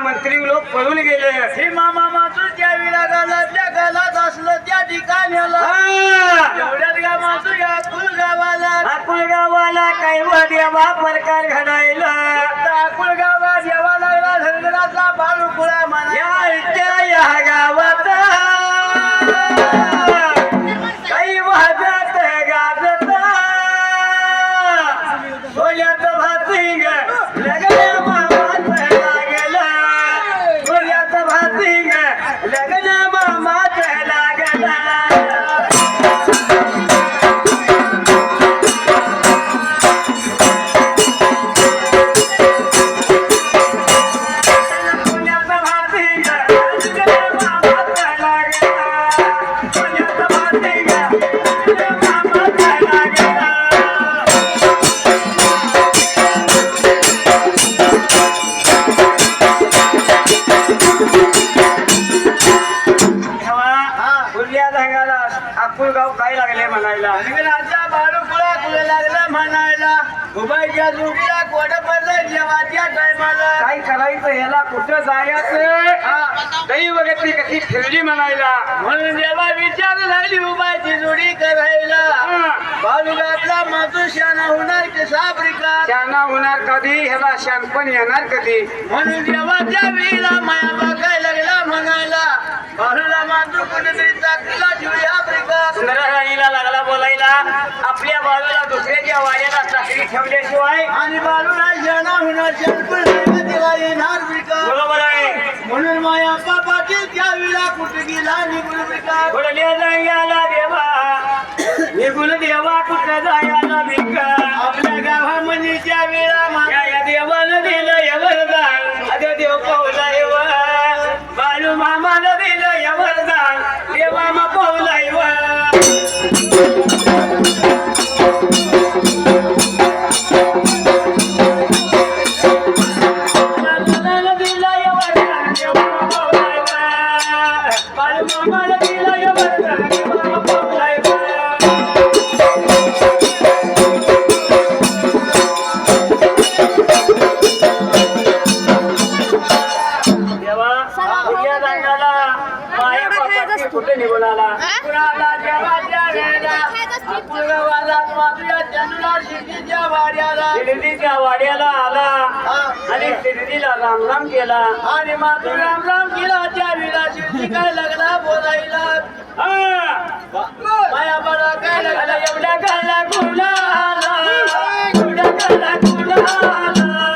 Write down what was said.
मंत्री लोक पळून गेले. हे मामा मातू त्या विरागाला त्या गालात असलं त्या ठिकाणी एवढ्यात गा मातू या अकुलगावाला काही देवा प्रकार घडायला. अकुलगावात यावा लागला धनगराचा बाळूकुळा म्हणा या गावात काही वाजत गाजत सोल्यात भासिंग लग्न मामाच लागला. सोल्यात भासिंग लग्न मामाच लागला. अकुलगाव काय लागले म्हणायला. धनगराचा बाळूकुळा कुळे लागला म्हणायला. उभयच्या जोडीला कोड पडलं जेवाच्या टायमाला. काय करायचं याला कुठं जायचं काही वगैरे कशी फिरली म्हणायला. म्हणून जेव्हा विचार लागली उभायची जोडी करायला. बाळूगातला मातू शाना होणार की साबरिका. शाना होणार कधी ह्याला शानपण येणार कधी. म्हणून जेव्हा त्या वेळीला माया बघायला लागला म्हणायला. बाळूला मातू कुठेतरी चाकरीला ठेवली आफ्रिका. सुंदरराणीला लागला बोलायला. आपल्या बाजूला दुसऱ्याच्या वाड्याला चाकरी ठेवल्याशिवाय आणि बाळूला शाना होणार शानपण दिवाळी येणार आफ्रिका. बरोबर आहे. म्हणून माया पाटील त्या वेळेला कुठे गेला निघून भिका. बोलले जायला देवा निघून देवा कुठं जायला भिका. आपल्या गावामध्ये त्या वेळा या देवानं दिलं वरदान. अगं देव पावला बाळू मामानं दिलं वरदान. देवा मा पावला कुठे निघून आला. शिर्डीच्या वाड्याला आला आणि शिर्डीला राम राम केला. आणि मातू राम राम केला. त्या विला शिर्डी काय लागला बोलायला. माया बडा काय लागला. एवढ्या गाला गुलाला एवढ्या गाला गुलाला